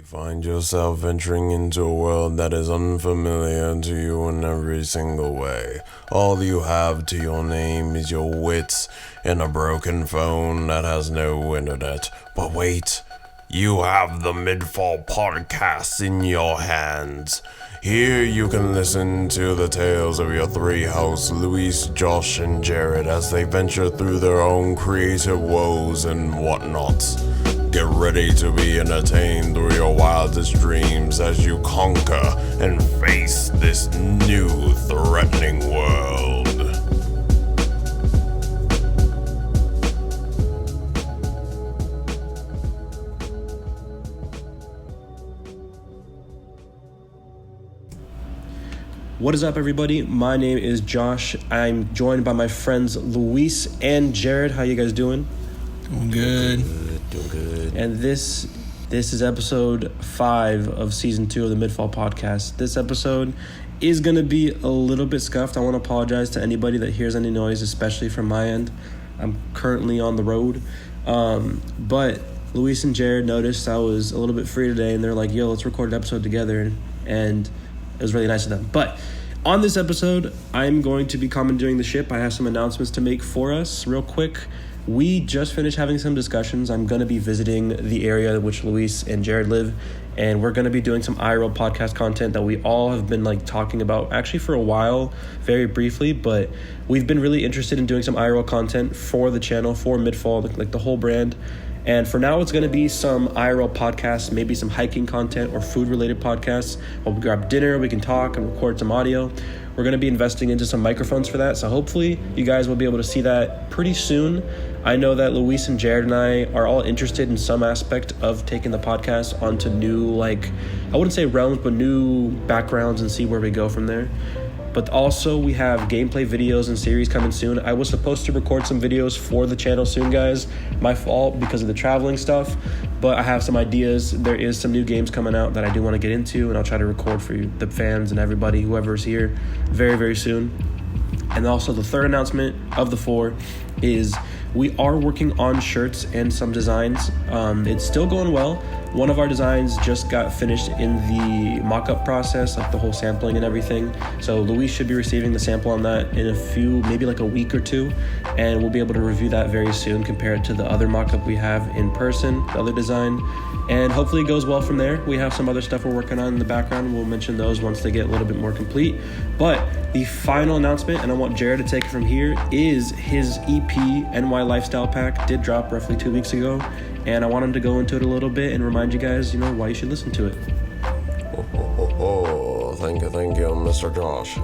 You find yourself venturing into a world that is unfamiliar to you in every single way. All you have to your name is your wits and a broken phone that has no internet. But wait, you have the MidFall Podcast in your hands. Here you can listen to the tales of your three hosts, Luis, Josh, and Jared, as they venture through their own creative woes and whatnots. Get ready to be entertained through your wildest dreams as you conquer and face this new threatening world. What is up, everybody? My name is Josh. I'm joined by my friends Luis and Jared. How you guys doing? Doing good. Doing good. And this is episode 5 of season 2 of the MidFall Podcast. This episode is going to be a little bit scuffed. I want to apologize to anybody that hears any noise, especially from my end. I'm currently on the road. But Luis and Jared noticed I was a little bit free today, and they're like, yo, let's record an episode together. And it was really nice of them. But on this episode, I'm going to be commandeering the ship. I have some announcements to make for us real quick. We just finished having some discussions. I'm going to be visiting the area in which Luis and Jared live, and we're going to be doing some IRL podcast content that we all have been talking about actually for a while, very briefly, but we've been really interested in doing some IRL content for the channel, for MidFall, like the whole brand. And for now, it's going to be some IRL podcasts, maybe some hiking content or food-related podcasts. While we grab dinner, we can talk and record some audio. We're going to be investing into some microphones for that, so hopefully you guys will be able to see that pretty soon. I know that Luis and Jared and I are all interested in some aspect of taking the podcast onto new, I wouldn't say realms, but new backgrounds and see where we go from there. But also, we have gameplay videos and series coming soon. I was supposed to record some videos for the channel soon, guys. My fault because of the traveling stuff. But I have some ideas. There is some new games coming out that I do want to get into, and I'll try to record for you, the fans and everybody, whoever's here, very, very soon. And also, the third announcement of the 4 is we are working on shirts and some designs. It's still going well. One of our designs just got finished in the mock-up process, like the whole sampling and everything. So Luis should be receiving the sample on that in a few, maybe like a week or 2. And we'll be able to review that very soon compared to the other mock-up we have in person, the other design. And hopefully it goes well from there. We have some other stuff we're working on in the background. We'll mention those once they get a little bit more complete. But the final announcement, and I want Jared to take it from here, is his EP, NY Lifestyle Pack, did drop roughly 2 weeks ago. And I want him to go into it a little bit and remind you guys, why you should listen to it. Thank you, Mr. Josh.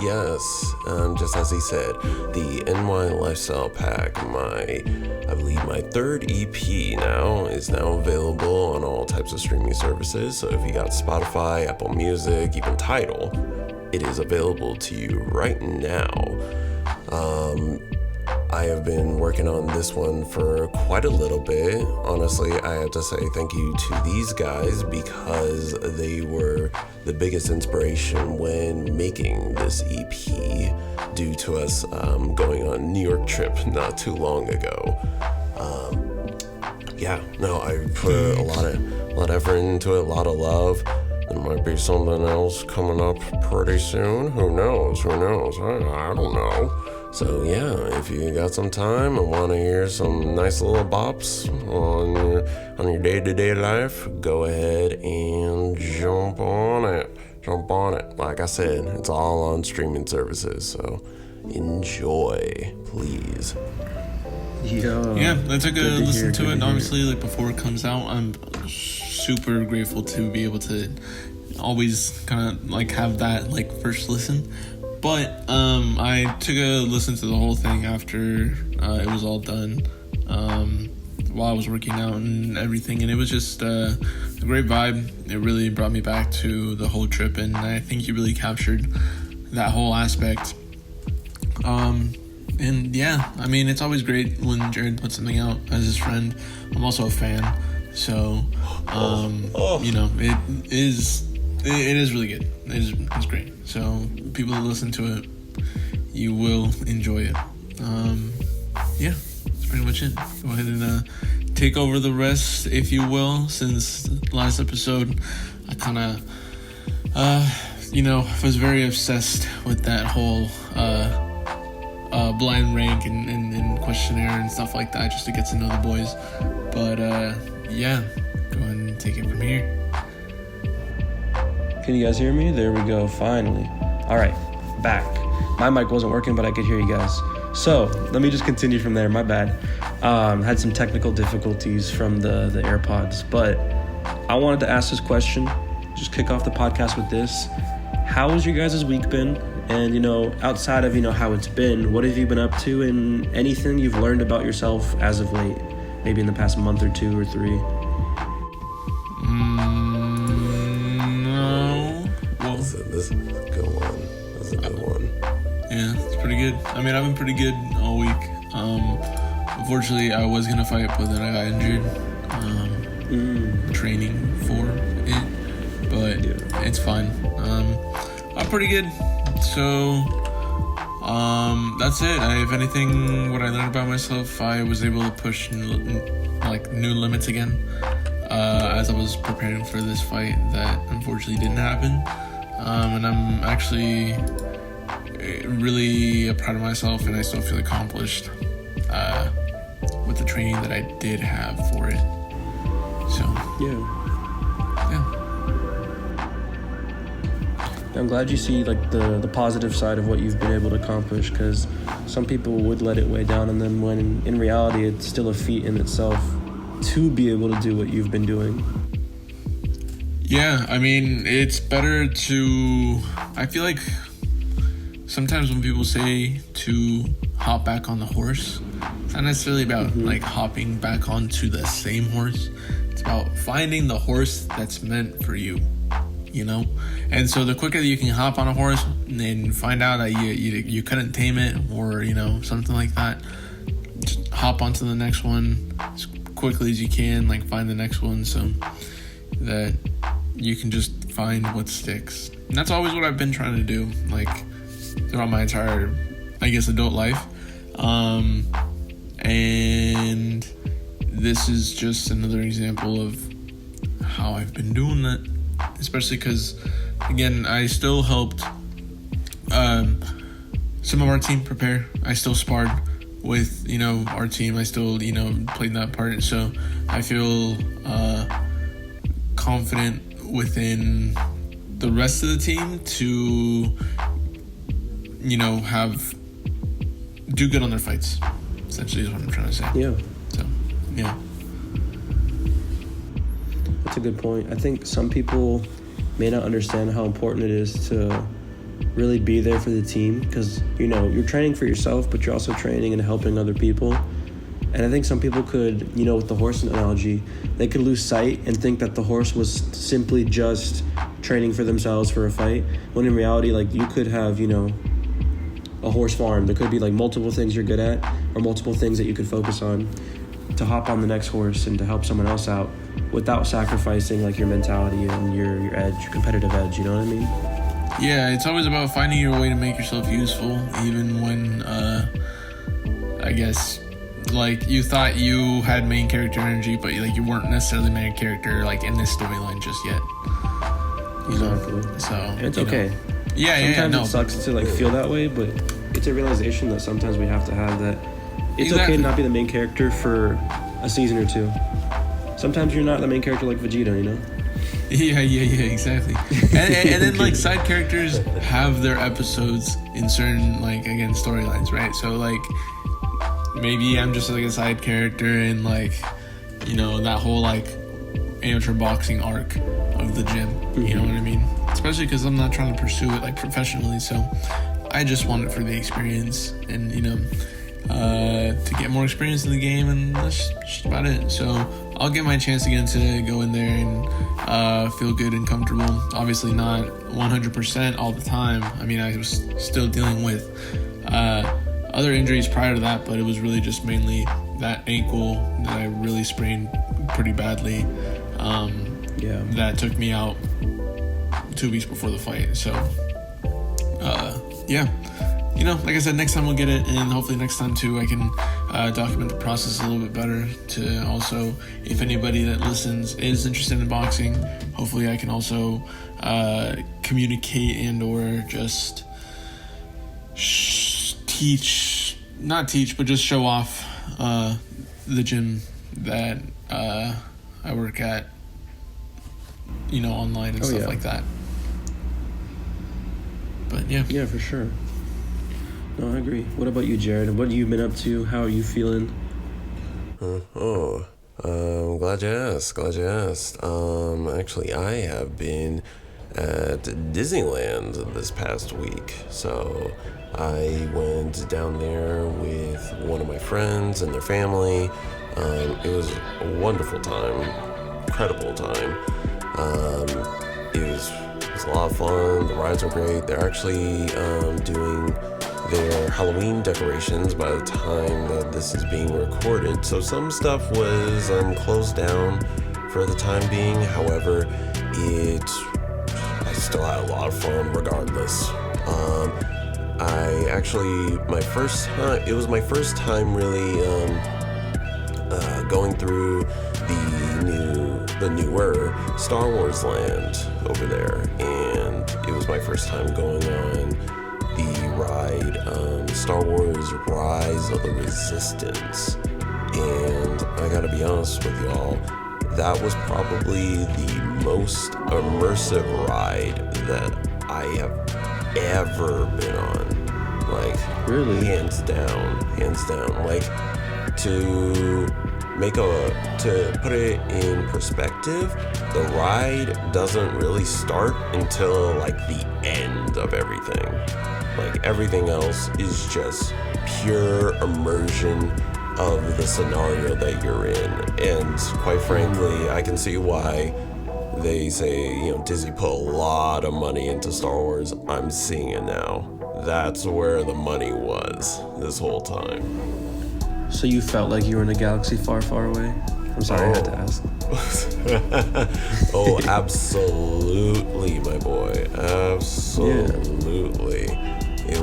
Yes, just as he said, the NY Lifestyle Pack, I believe my third EP is now available on all types of streaming services. So if you got Spotify, Apple Music, even Tidal, it is available to you right now. I have been working on this one for quite a little bit. Honestly, I have to say thank you to these guys because they were the biggest inspiration when making this EP due to us going on a New York trip not too long ago. I put a lot of effort into it, a lot of love. There might be something else coming up pretty soon. Who knows? I don't know. So if you got some time and want to hear some nice little bops on your day-to-day life, go ahead and jump on it. Like I said, it's all on streaming services, so enjoy, please. Yeah, I took a listen to it, and obviously, before it comes out, I'm super grateful to be able to always kind of have that first listen. But I took a listen to the whole thing after it was all done, while I was working out and everything, and it was just a great vibe. It really brought me back to the whole trip, and I think you really captured that whole aspect. It's always great when Jared puts something out as his friend. I'm also a fan, so it is really good. It's great. So people that listen to it, you will enjoy it. That's pretty much it. Go ahead and take over the rest, if you will, since last episode I kind of, was very obsessed with that whole blind rank and questionnaire and stuff like that, just to get to know the boys. But go ahead and take it from here. Can you guys hear me? There we go, finally. All right, back. My mic wasn't working, but I could hear you guys. So let me just continue from there. My bad. Had some technical difficulties from the AirPods, but I wanted to ask this question. Just kick off the podcast with this. How has your guys' week been? And, outside of, how it's been, what have you been up to, and anything you've learned about yourself as of late? Maybe in the past month or 2 or 3? No. Well, this is a good one. That's a good one. Yeah, it's pretty good. I mean, I've been pretty good all week. Unfortunately, I was going to fight, but then I got injured. Training for it. But it's fine. I'm pretty good. So, that's it. If anything, what I learned about myself, I was able to push new limits again as I was preparing for this fight that unfortunately didn't happen. And I'm actually really proud of myself, and I still feel accomplished with the training that I did have for it. So, yeah. I'm glad you see the positive side of what you've been able to accomplish, because some people would let it weigh down on them when in reality it's still a feat in itself to be able to do what you've been doing. Yeah, I mean, it's better to... I feel like sometimes when people say to hop back on the horse, it's not necessarily about hopping back onto the same horse. It's about finding the horse that's meant for you. And so the quicker that you can hop on a horse and find out that you couldn't tame it, or something like that, just hop onto the next one as quickly as you can, find the next one, so that you can just find what sticks. And that's always what I've been trying to do, throughout my entire, adult life. And this is just another example of how I've been doing that. Especially because, again, I still helped some of our team prepare. I still sparred with, our team. I still, played that part. So I feel confident within the rest of the team to, do good on their fights. Essentially is what I'm trying to say. Yeah. So, yeah. That's a good point. I think some people may not understand how important it is to really be there for the team, because, you're training for yourself, but you're also training and helping other people. And I think some people could, with the horse analogy, they could lose sight and think that the horse was simply just training for themselves for a fight, when in reality, you could have, a horse farm. There could be multiple things you're good at, or multiple things that you could focus on to hop on the next horse and to help someone else out without sacrificing your mentality and your edge, your competitive edge, you know what I mean? Yeah, it's always about finding your way to make yourself useful, even when you thought you had main character energy, but you weren't necessarily main character in this storyline just yet. Exactly. So and it's okay. Sometimes it sucks to feel that way, but it's a realization that sometimes we have to have, that it's okay to not be the main character for a season or 2. Sometimes you're not the main character like Vegeta, Yeah, exactly. And then side characters have their episodes in certain storylines, right? So maybe I'm just a side character in that whole amateur boxing arc of the gym. You know what I mean? Especially because I'm not trying to pursue it professionally, so I just want it for the experience and to get more experience in the game, and that's just about it. So I'll get my chance again to go in there and feel good and comfortable. Obviously not 100% all the time. I mean, I was still dealing with other injuries prior to that, but it was really just mainly that ankle that I really sprained pretty badly. That took me out 2 weeks before the fight. So, like I said, next time we'll get it, and hopefully next time too I can document the process a little bit better, to also, if anybody that listens is interested in boxing, hopefully I can also communicate and or just not teach, but just show off the gym that I work at, online and stuff like that. But yeah, for sure. No, I agree. What about you, Jared? What have you been up to? How are you feeling? Glad you asked. Actually, I have been at Disneyland this past week. So I went down there with one of my friends and their family. It was a wonderful time, incredible time. It was a lot of fun. The rides were great. They're actually doing their Halloween decorations by the time that this is being recorded. So some stuff was closed down for the time being. However, I still had a lot of fun regardless. It was my first time really going through the newer Star Wars land over there, and it was my first time going on the ride Star Wars Rise of the Resistance. And I gotta be honest with y'all, that was probably the most immersive ride that I have ever been on. Like, really? Hands down. Like, to put it in perspective, the ride doesn't really start until like the end of everything. Like, everything else is just pure immersion of the scenario that you're in. And quite frankly, I can see why they say, Disney put a lot of money into Star Wars. I'm seeing it now. That's where the money was this whole time. So you felt like you were in a galaxy far, far away? I'm sorry, I had to ask. Oh, absolutely, my boy. Absolutely. Yeah. It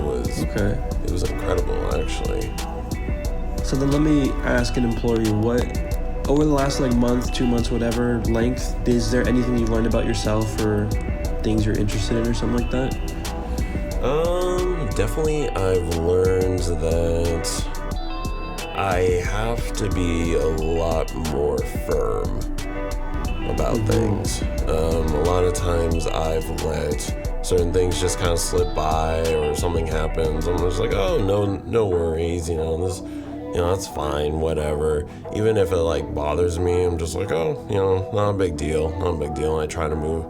was incredible, actually. So then let me ask and implore you, what, over the last month, 2 months, whatever length, is there anything you've learned about yourself or things you're interested in or something like that? Definitely I've learned that I have to be a lot more firm about things. A lot of times I've let certain things just kind of slip by, or something happens. I'm just like, oh, no worries, this, that's fine, whatever. Even if it bothers me, I'm just like, oh, not a big deal. And I try to move,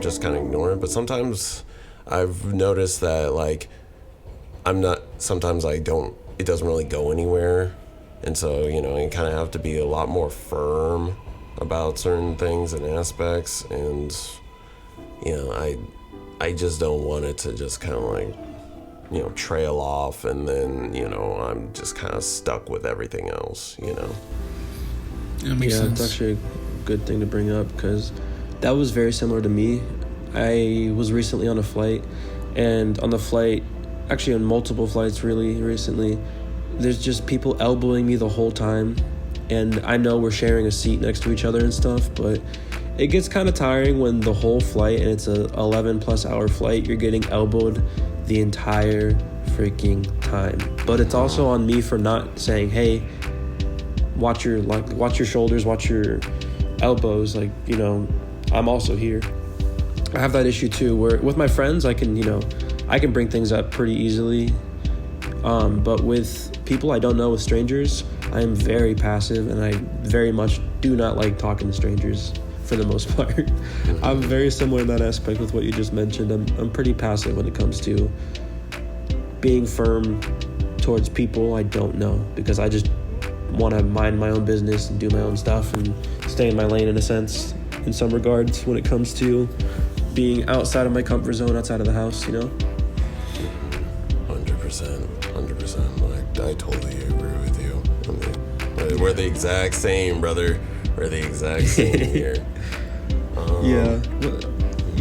just kind of ignore it. But sometimes I've noticed that sometimes it doesn't really go anywhere. And so, you kind of have to be a lot more firm about certain things and aspects. And, I just don't want it to just kind of trail off, and then, I'm just kind of stuck with everything else, That makes sense. It's actually a good thing to bring up, because that was very similar to me. I was recently on a flight, and on the flight, actually on multiple flights really recently, there's just people elbowing me the whole time. And I know we're sharing a seat next to each other and stuff, but it gets kind of tiring when the whole flight, and it's a 11+ hour flight, you're getting elbowed the entire freaking time. But it's also on me for not saying, hey, watch your shoulders, watch your elbows, I'm also here. I have that issue too, where with my friends I can bring things up pretty easily, but with people I don't know, with strangers, I am very passive, and I very much do not like talking to strangers for the most part. I'm very similar in that aspect with what you just mentioned. I'm pretty passive when it comes to being firm towards people I don't know, because I just want to mind my own business and do my own stuff and stay in my lane, in a sense, in some regards, when it comes to being outside of my comfort zone, outside of the house, 100%. I totally agree with you. We're the exact same, brother. We're the exact same here.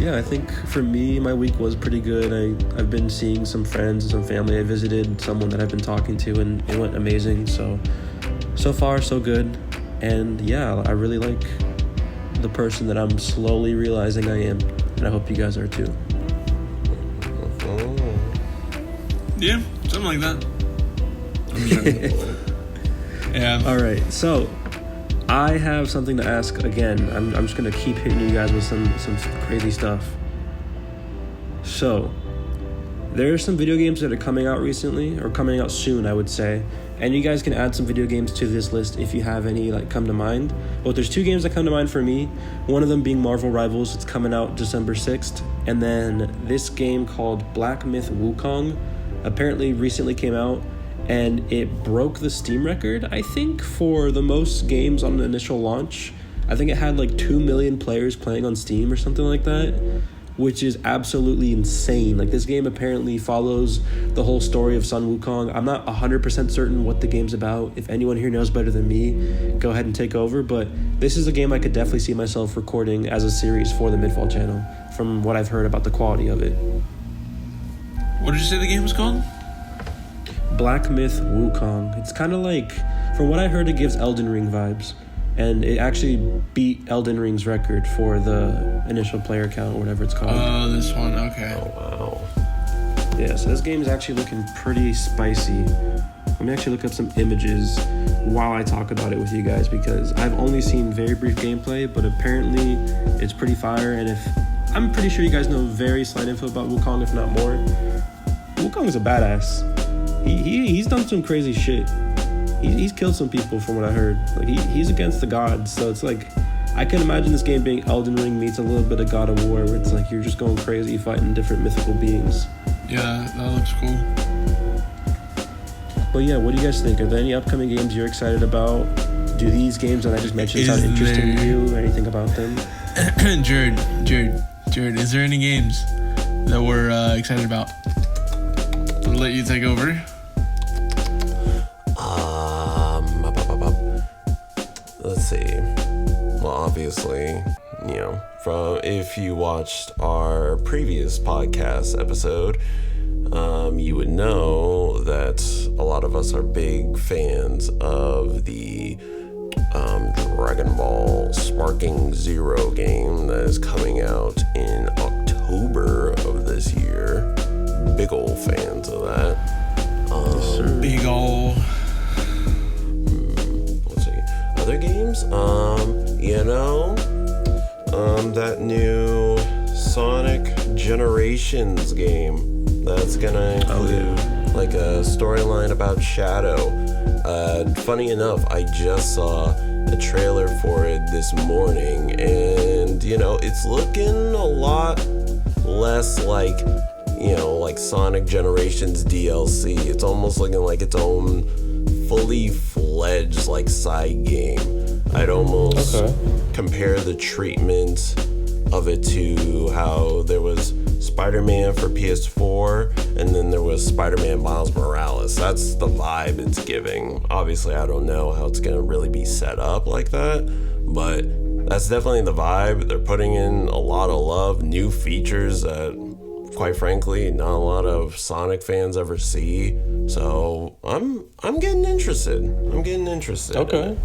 yeah, I think for me, my week was pretty good. I've been seeing some friends and some family. I visited someone that I've been talking to, and it went amazing. So far, so good. And yeah, I really like the person that I'm slowly realizing I am. And I hope you guys are too. Yeah, something like that. I'm sure. Yeah. All right, so I have something to ask again. I'm just gonna keep hitting you guys with some crazy stuff. So there are some video games that are coming out recently, or coming out soon, I would say. And you guys can add some video games to this list if you have any come to mind. But there's 2 games that come to mind for me. One of them being Marvel Rivals. It's coming out December 6th. And then this game called Black Myth Wukong apparently recently came out. And it broke the Steam record, I think, for the most games on the initial launch. I think it had 2 million players playing on Steam or something like that, which is absolutely insane. This game apparently follows the whole story of Sun Wukong. I'm not 100% certain what the game's about. If anyone here knows better than me, go ahead and take over. But this is a game I could definitely see myself recording as a series for the MidFall channel, from what I've heard about the quality of it. What did you say the game was called? Black Myth Wukong. It's kind of from what I heard, it gives Elden Ring vibes. And it actually beat Elden Ring's record for the initial player count, or whatever it's called. Oh, this one, okay. Oh, wow. Yeah, so this game is actually looking pretty spicy. Let me actually look up some images while I talk about it with you guys, because I've only seen very brief gameplay, but apparently it's pretty fire. And I'm pretty sure you guys know very slight info about Wukong, if not more. Wukong is a badass. He's done some crazy shit. He's killed some people from what I heard. He's against the gods, so it's I can imagine this game being Elden Ring meets a little bit of God of War, where it's you're just going crazy fighting different mythical beings. Yeah, that looks cool. But yeah, what do you guys think? Are there any upcoming games you're excited about? Do these games that I just mentioned sound interesting to you, or anything about them? Jared, is there any games that we're excited about? I'll let you take over. Let's see. Well, obviously, if you watched our previous podcast episode, you would know that a lot of us are big fans of the Dragon Ball Sparking Zero game that is coming out in October of this year. Big ol' fans of that. Big ol'. Let's see. Other games? That new Sonic Generations game that's gonna include a storyline about Shadow. Funny enough, I just saw a trailer for it this morning, and it's looking a lot less like Sonic Generations DLC. It's almost looking like its own fully fledged side game. I'd almost compare the treatment of it to how there was Spider-Man for PS4, and then there was Spider-Man Miles Morales. That's the vibe it's giving. Obviously, I don't know how it's gonna really be set up like that, but that's definitely the vibe. They're putting in a lot of love, new features that, quite frankly, not a lot of Sonic fans ever see. So I'm getting interested. Okay.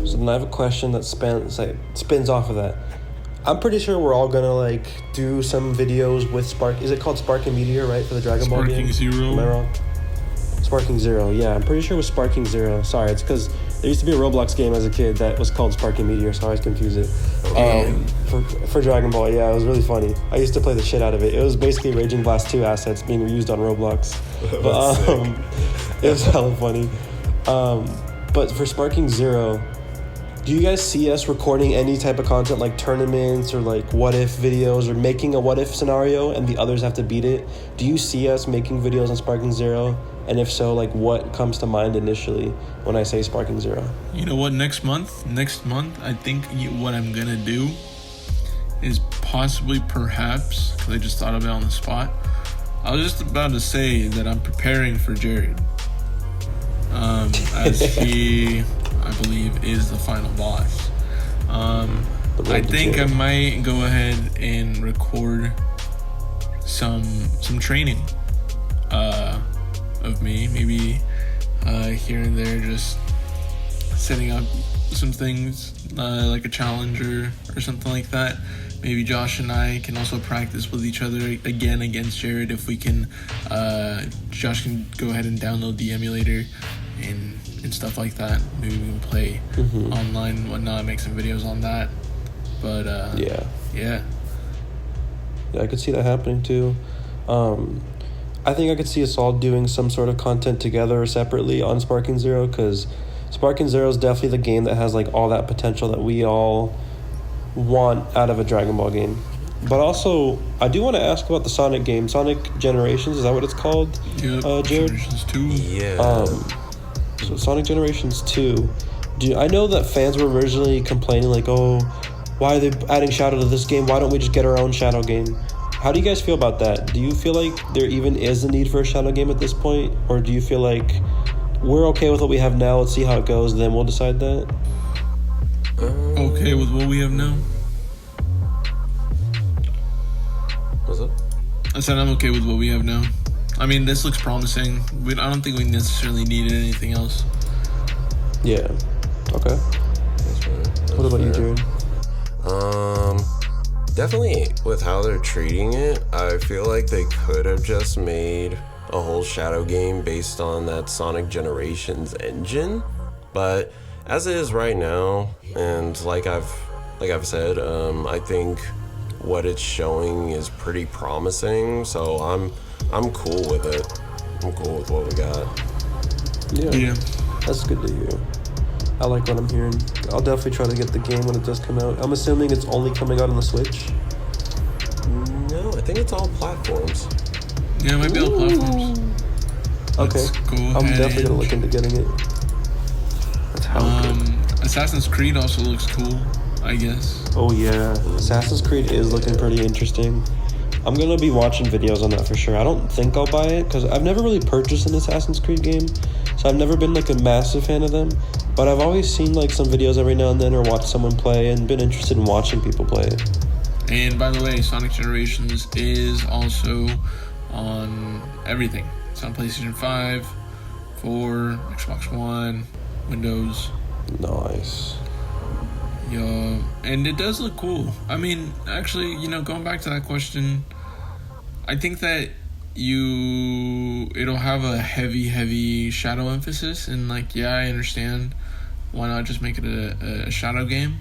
So then I have a question that spins off of that. I'm pretty sure we're all gonna do some videos with Spark. Is it called Sparking Meteor, right, for the Dragon Ball game? Sparking Zero. Am I wrong? Sparking Zero. Yeah, I'm pretty sure it was Sparking Zero. Sorry, it's because there used to be a Roblox game as a kid that was called Sparking Meteor, so I always confuse it. For Dragon Ball, yeah, it was really funny. I used to play the shit out of it. It was basically Raging Blast 2 assets being reused on Roblox. But it was hella funny. But for Sparking Zero, do you guys see us recording any type of content like tournaments or what if videos, or making a what if scenario and the others have to beat it? Do you see us making videos on Sparking Zero? And if so, what comes to mind initially when I say Sparking Zero? You know what? Next month, I think what I'm gonna do is perhaps, because I just thought of it on the spot. I was just about to say that I'm preparing for Jared, as he, I believe, is the final boss. I think I might go ahead and record some training of me, maybe here and there, just setting up some things like a challenge or something like that. Maybe Josh and I can also practice with each other again against Jared if we can. Josh can go ahead and download the emulator and stuff like that. Maybe we can play online and whatnot, make some videos on that. But yeah, I could see that happening too. I think I could see us all doing some sort of content together or separately on Sparking Zero, because Sparking Zero is definitely the game that has like all that potential that we all want out of a Dragon Ball game. But also, I do want to ask about the Sonic game, Sonic Generations. Is that what it's called? Yep. Jared? Generations 2. Yeah. So Sonic Generations 2. I know that fans were originally complaining like, oh, why are they adding Shadow to this game? Why don't we just get our own Shadow game? How do you guys feel about that? Do you feel like there even is a need for a Shadow game at this point? Or do you feel like we're okay with what we have now, let's see how it goes, then we'll decide that? Okay with what we have now? What's up? I said I'm okay with what we have now. I mean, this looks promising. I don't think we necessarily needed anything else. Yeah. Okay. That's fair. What about you, Jared? Definitely with how they're treating it, I feel like they could have just made a whole Shadow game based on that Sonic Generations engine. But as it is right now, and like I've said, I think what it's showing is pretty promising. So I'm cool with it. I'm cool with what we got. Yeah. That's good to hear. I like what I'm hearing. I'll definitely try to get the game when it does come out. I'm assuming it's only coming out on the Switch. No, I think it's all platforms. Yeah, it might be all platforms. Okay. I'm definitely gonna look into getting it. That's how good. Assassin's Creed also looks cool, I guess. Oh yeah, Assassin's Creed is looking pretty interesting. I'm gonna be watching videos on that for sure. I don't think I'll buy it because I've never really purchased an Assassin's Creed game, so I've never been like a massive fan of them. But I've always seen like some videos every now and then, or watched someone play, and been interested in watching people play it. And by the way, Sonic Generations is also on everything. It's on PlayStation 5, 4, Xbox One, Windows. Nice. Yeah, and it does look cool. I mean, actually, going back to that question, I think that it'll have a heavy Shadow emphasis, and like, yeah, I understand why not just make it a Shadow game,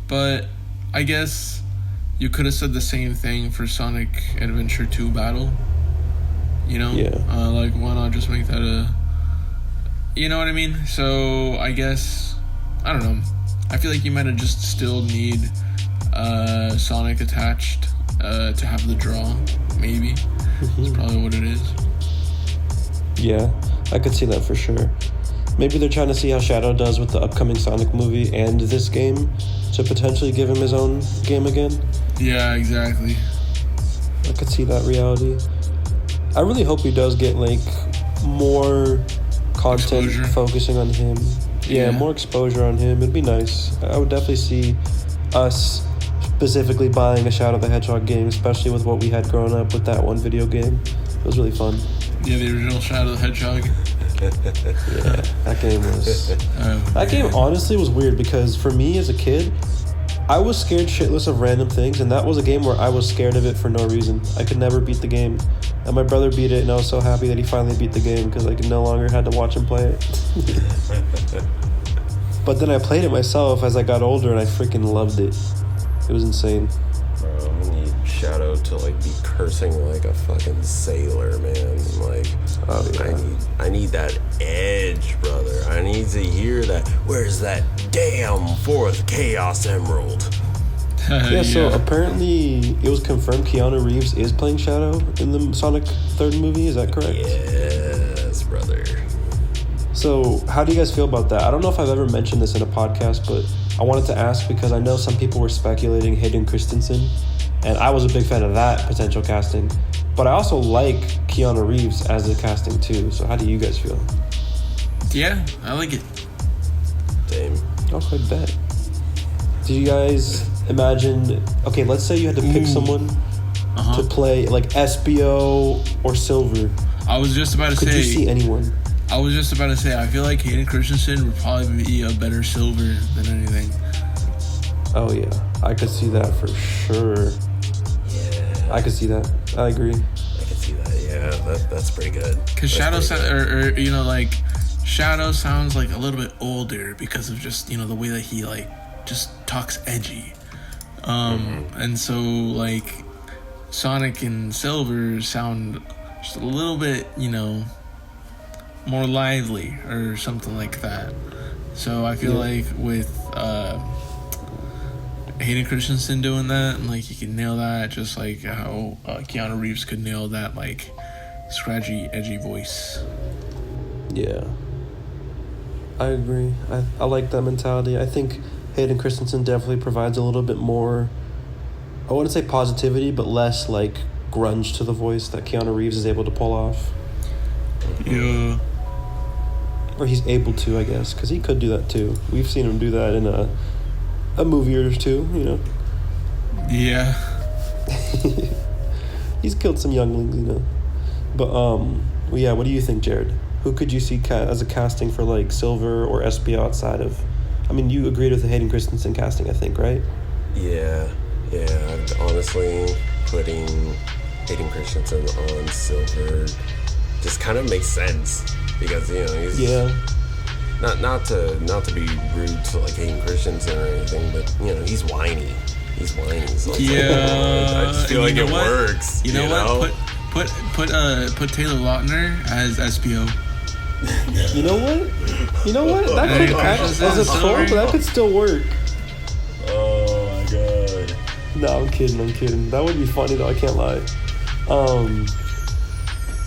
but I guess you could have said the same thing for Sonic Adventure 2 Battle, Yeah. Like, why not just make that you know what I mean? So I guess, I don't know, I feel like you might have just still need Sonic attached to have the draw, maybe. That's probably what it is. Yeah, I could see that for sure. Maybe they're trying to see how Shadow does with the upcoming Sonic movie and this game, to potentially give him his own game again. Yeah, exactly. I could see that reality. I really hope he does get like more content Exposure. Focusing on him. Yeah, more exposure on him. It'd be nice. I would definitely see us specifically buying a Shadow the Hedgehog game, especially with what we had growing up with that one video game. It was really fun. Yeah, the original Shadow the Hedgehog. Yeah, that game was... that game honestly was weird because for me as a kid, I was scared shitless of random things, and that was a game where I was scared of it for no reason. I could never beat the game. And my brother beat it, and I was so happy that he finally beat the game because I could no longer had to watch him play it. But then I played it myself as I got older, and I freaking loved it. It was insane. Bro, I need Shadow to like be cursing like a fucking sailor, man. Like, I need that edge, brother. I need to hear that. Where's that damn fourth Chaos Emerald? Yeah, so apparently it was confirmed Keanu Reeves is playing Shadow in the Sonic 3rd movie. Is that correct? Yes, brother. So how do you guys feel about that? I don't know if I've ever mentioned this in a podcast, but I wanted to ask because I know some people were speculating Hayden Christensen, and I was a big fan of that potential casting. But I also like Keanu Reeves as the casting too. So how do you guys feel? Yeah, I like it. Same. Okay, bet. Do you guys imagine. Okay, let's say you had to pick someone to play like SBO or Silver. I was just about to say. Could you see anyone? I was just about to say. I feel like Hayden Christensen would probably be a better Silver than anything. Oh yeah, I could see that for sure. Yeah, I could see that. I agree. I can see that. Yeah, that's pretty good. Because Shadow, Shadow sounds like a little bit older because of just the way that he like just talks edgy, and so like Sonic and Silver sound just a little bit more lively or something like that. So I feel like with Hayden Christensen doing that, and like he can nail that just like how Keanu Reeves could nail that like scratchy, edgy voice. Yeah, I agree. I like that mentality. I think Hayden Christensen definitely provides a little bit more, I wouldn't say positivity, but less like grunge to the voice that Keanu Reeves is able to pull off. Yeah. Or he's able to, I guess, because he could do that too. We've seen him do that in a movie or two, Yeah. He's killed some younglings, But, yeah, what do you think, Jared? Who could you see as a casting for, like, Silver or SBO outside of... I mean, you agreed with the Hayden Christensen casting, I think, right? Yeah. Honestly, putting Hayden Christensen on Silver just kind of makes sense because he's not to be rude to like Hayden Christensen or anything, but he's whiny. So I just feel like it works. You know what? Put Taylor Lautner as SBO. You know what? That could actually, as a troll, but that could still work. Oh my god. No, I'm kidding. That would be funny though, I can't lie.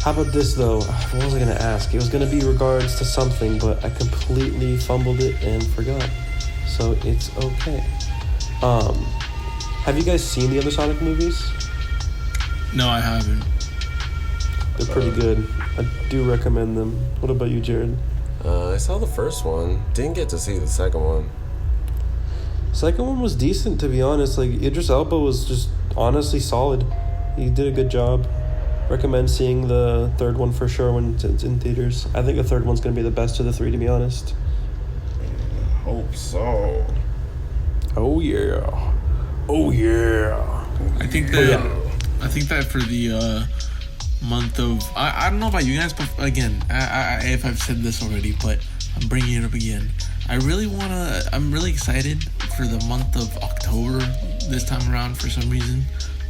How about this though? What was I gonna ask? It was gonna be regards to something, but I completely fumbled it and forgot. So it's okay. Have you guys seen the other Sonic movies? No, I haven't. They're pretty good. I do recommend them. What about you, Jared? I saw the first one. Didn't get to see the second one. Second one was decent, to be honest. Like, Idris Elba was just honestly solid. He did a good job. Recommend seeing the third one for sure when it's in theaters. I think the third one's going to be the best of the three, to be honest. Hope so. Oh, yeah. I think that for the month of... I don't know about you guys, but again, if I've said this already, but I'm bringing it up again. I'm really excited for the month of October this time around for some reason.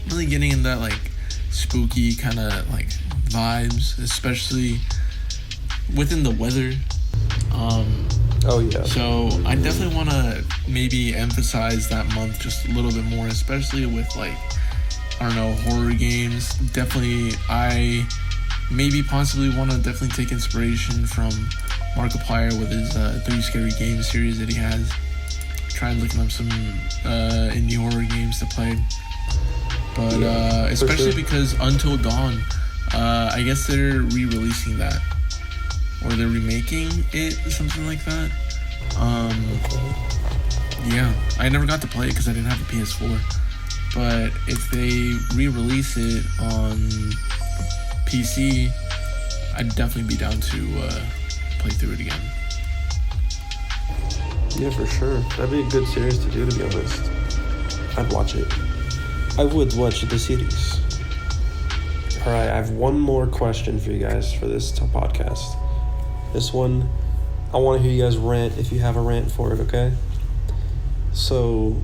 I'm really getting in that, like, spooky kind of, like, vibes, especially within the weather. Oh, yeah. So I definitely want to maybe emphasize that month just a little bit more, especially with, like, I don't know, horror games. Definitely, I maybe possibly want to definitely take inspiration from Markiplier with his 3 Scary Games series that he has. Try looking up some indie horror games to play. But especially because Until Dawn, I guess they're re-releasing that. Or they're remaking it, something like that. Yeah, I never got to play it because I didn't have a PS4. But if they re-release it on PC, I'd definitely be down to play through it again. Yeah, for sure. That'd be a good series to do, to be honest. I'd watch it. I would watch the series. Alright, I have one more question for you guys for this podcast. This one, I want to hear you guys rant if you have a rant for it, okay? So,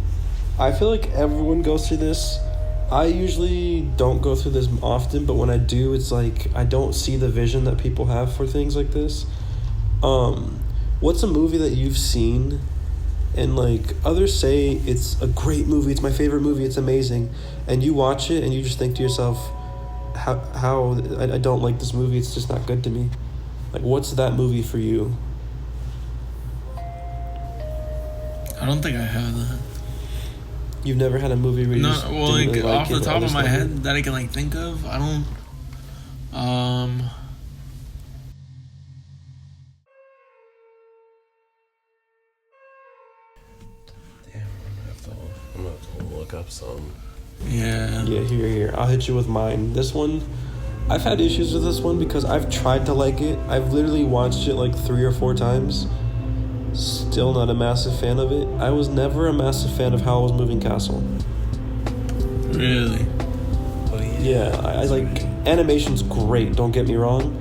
I feel like everyone goes through this. I usually don't go through this often, but when I do, it's like I don't see the vision that people have for things like this. What's a movie that you've seen and like others say it's a great movie, it's my favorite movie, it's amazing, and you watch it and you just think to yourself, how I don't like this movie, it's just not good to me. Like, what's that movie for you? I don't think I have that. You've never had a movie where you just didn't really like off it, the top of my head it? that I can like think of, I don't. Damn, I'm gonna have to look up some. Yeah. Yeah, here. I'll hit you with mine. This one, I've had issues with this one because I've tried to like it. I've literally watched it like 3 or 4 times. Still not a massive fan of it. I was never a massive fan of Howl's Moving Castle. Really? Yeah, I like... Animation's great, don't get me wrong.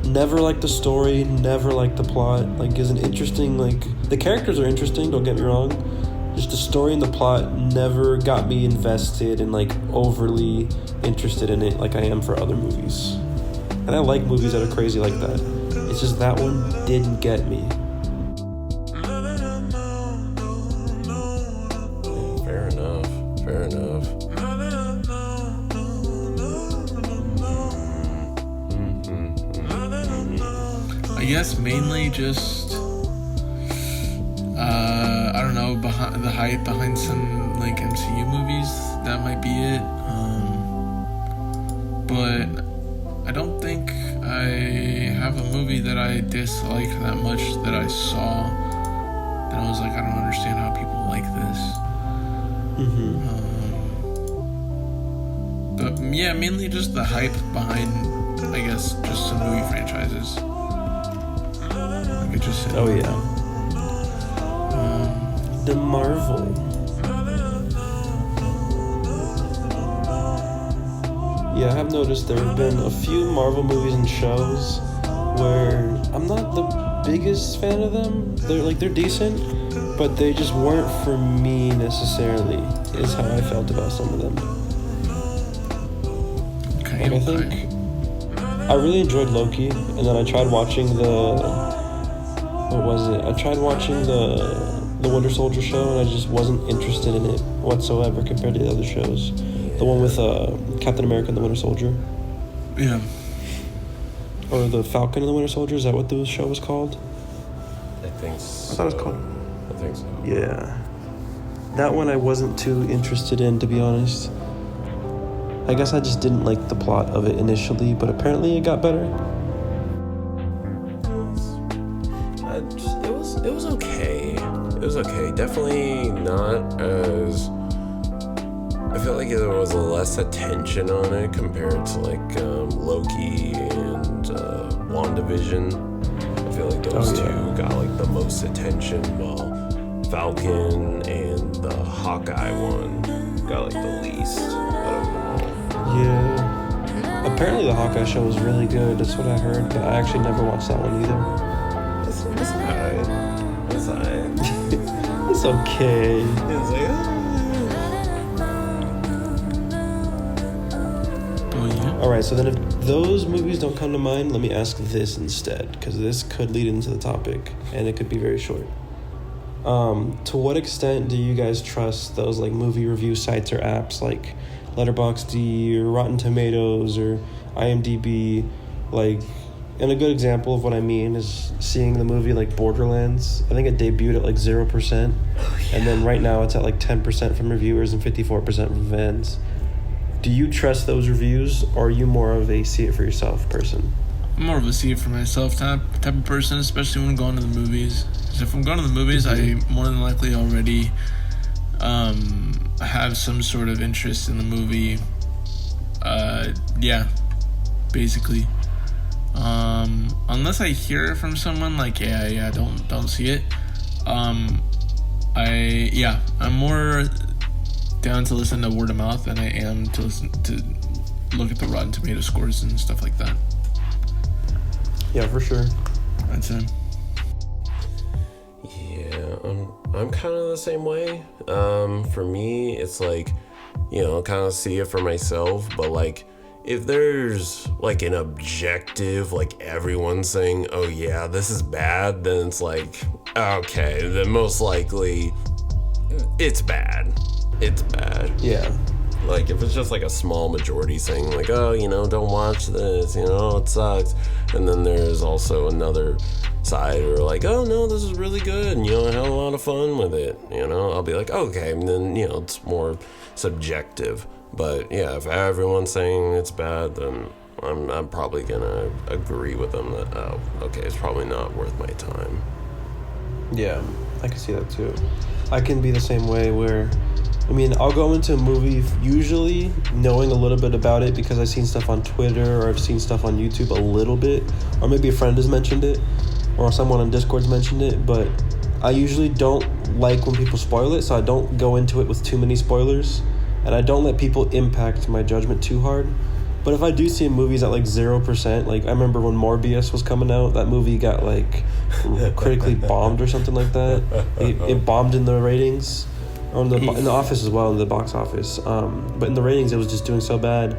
Never liked the story, never liked the plot. Like, is an interesting, like... The characters are interesting, don't get me wrong. Just the story and the plot never got me invested and, like, overly interested in it like I am for other movies. And I like movies that are crazy like that. It's just that one didn't get me. Fair enough. I guess mainly just I don't know, behind the hype behind some like MCU movies, that might be it. But I don't think I have a movie that I dislike that much that I saw that I was like, I don't understand how people like this. But yeah, mainly just the hype behind, I guess, just some movie franchises. Like I just said. Oh yeah. The Marvel. Yeah, I have noticed there have been a few Marvel movies and shows where I'm not the biggest fan of them. They're decent, but they just weren't for me necessarily, is how I felt about some of them. Okay, I think I really enjoyed Loki, and then I tried watching I tried watching the Winter Soldier show, and I just wasn't interested in it whatsoever compared to the other shows. The one with Captain America and the Winter Soldier. Yeah. Or the Falcon and the Winter Soldier, is that what the show was called? I think so. I thought it was called. I think so. Yeah. That one I wasn't too interested in, to be honest. I guess I just didn't like the plot of it initially, but apparently it got better. It was okay. It was okay. Definitely not as... I feel like there was less attention on it compared to like Loki and WandaVision. I feel like those two got like the most attention, while Falcon and the Hawkeye one got like the least out of them all. Yeah. Apparently the Hawkeye show was really good. That's what I heard, but I actually never watched that one either. It's alright. It's alright. It's okay. It's like, Alright, so then if those movies don't come to mind, let me ask this instead, because this could lead into the topic, and it could be very short. To what extent do you guys trust those like movie review sites or apps like Letterboxd or Rotten Tomatoes or IMDb? Like, and a good example of what I mean is seeing the movie like Borderlands. I think it debuted at like 0%, and then right now it's at like 10% from reviewers and 54% from fans. Do you trust those reviews, or are you more of a see it for yourself person? I'm more of a see it for myself type of person, especially when going to the movies. Because if I'm going to the movies, I more than likely already have some sort of interest in the movie. Yeah, basically. Unless I hear it from someone like, don't see it. I'm more down to listen to word of mouth than I am to look at the Rotten Tomato scores and stuff like that. Yeah, for sure. That's it. Yeah, I'm kind of the same way. For me, it's like, kind of see it for myself, but like, if there's like an objective, like everyone's saying, oh yeah, this is bad, then it's like, okay, then most likely it's bad. It's bad. Yeah. Like, if it's just like a small majority saying like, oh, don't watch this, it sucks. And then there's also another side where like, oh no, this is really good, and I had a lot of fun with it. I'll be like, okay, and then it's more subjective. But yeah, if everyone's saying it's bad, then I'm probably gonna agree with them that, oh, okay, it's probably not worth my time. Yeah, I can see that too. I can be the same way where I mean, I'll go into a movie usually knowing a little bit about it because I've seen stuff on Twitter or I've seen stuff on YouTube a little bit, or maybe a friend has mentioned it or someone on Discord's mentioned it, but I usually don't like when people spoil it, so I don't go into it with too many spoilers, and I don't let people impact my judgment too hard. But if I do see movies at like 0%, like I remember when Morbius was coming out, that movie got like critically bombed or something like that. It bombed in the ratings, or in the office as well, in the box office. But in the ratings, it was just doing so bad.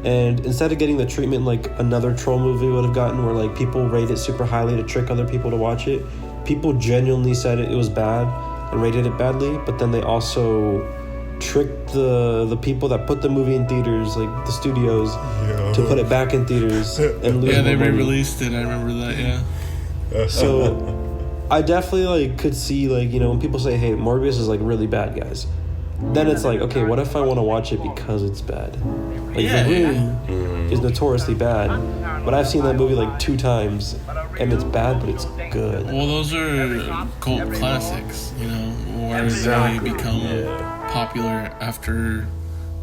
And instead of getting the treatment like another troll movie would have gotten, where like people rate it super highly to trick other people to watch it, people genuinely said it was bad and rated it badly, but then they also tricked the people that put the movie in theaters, like the studios, to put it back in theaters and lose they money. re-released it. I remember that. So I definitely like could see, like, you know, when people say, hey, Morbius is like really bad, guys, then it's like, okay, what if I want to watch it because it's bad? Like The Room is notoriously bad, but I've seen that movie like 2 times and it's bad, but it's good. Well, those are cult classics, you know, where they become popular after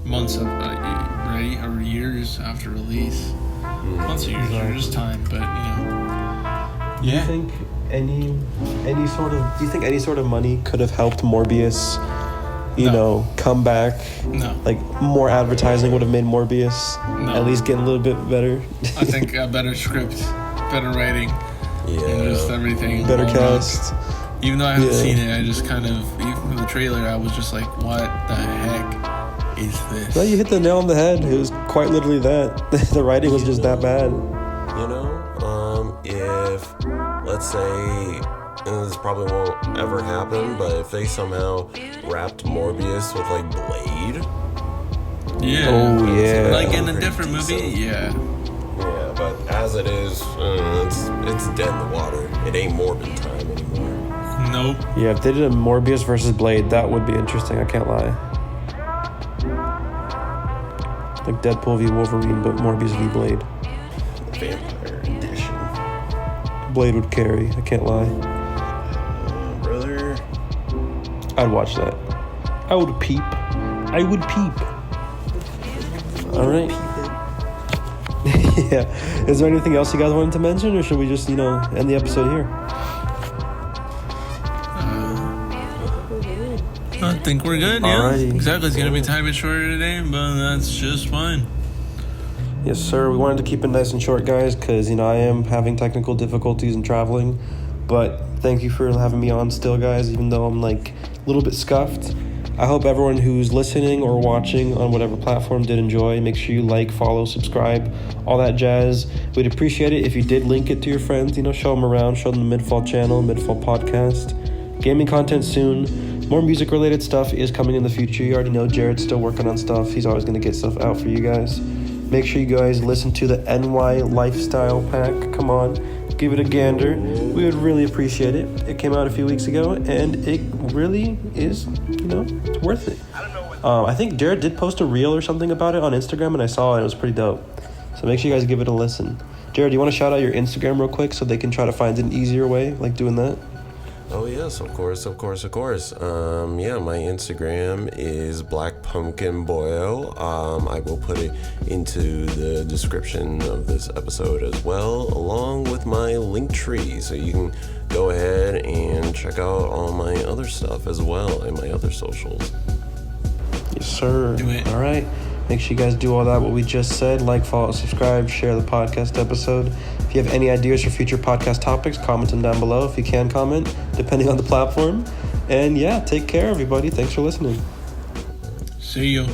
months of right, or years after release. Months or years, or just time, but Do you think any sort of money could have helped Morbius, you know, come back? No. Like more advertising would have made Morbius at least get a little bit better. I think a better script, better writing, and just everything. Better cast. Even though I haven't seen it, I just kind of, even from the trailer, I was just like, what the heck is this? Well, you hit the nail on the head. It was quite literally that. The writing was just that bad. You know, if, let's say, and this probably won't ever happen, but if they somehow wrapped Morbius with, like, Blade. Yeah. Oh, yeah. Like in a different movie, Yeah, but as it is, it's dead in the water. It ain't Morbid time anymore. Nope. Yeah, if they did a Morbius versus Blade, that would be interesting, I can't lie. Like Deadpool v Wolverine, but Morbius v Blade. Vampire edition. Blade would carry, I can't lie. Brother. I'd watch that. I would peep. Alright. Yeah. Is there anything else you guys wanted to mention, or should we just, end the episode here? I think we're good, Alrighty. Exactly, it's going to be time bit shorter today, but that's just fine. Yes, sir. We wanted to keep it nice and short, guys, because, I am having technical difficulties and traveling. But thank you for having me on still, guys, even though I'm, a little bit scuffed. I hope everyone who's listening or watching on whatever platform did enjoy. Make sure you like, follow, subscribe, all that jazz. We'd appreciate it if you did link it to your friends, show them around, show them the MidFall channel, MidFall Podcast. Gaming content soon. More music-related stuff is coming in the future. You already know Jared's still working on stuff. He's always going to get stuff out for you guys. Make sure you guys listen to the NY Lifestyle Pack. Come on, give it a gander. We would really appreciate it. It came out a few weeks ago, and it really is, it's worth it. I think Jared did post a reel or something about it on Instagram, and I saw it. It was pretty dope. So make sure you guys give it a listen. Jared, do you want to shout out your Instagram real quick so they can try to find an easier way, like doing that? Oh, yes, of course. My Instagram is Black Pumpkin Boyo. I will put it into the description of this episode as well, along with my link tree, so you can go ahead and check out all my other stuff as well and my other socials. Yes, sir. Do it. All right. Make sure you guys do all that, what we just said. Like, follow, subscribe, share the podcast episode. If you have any ideas for future podcast topics, comment them down below if you can comment, depending on the platform. And yeah, take care, everybody. Thanks for listening. See you.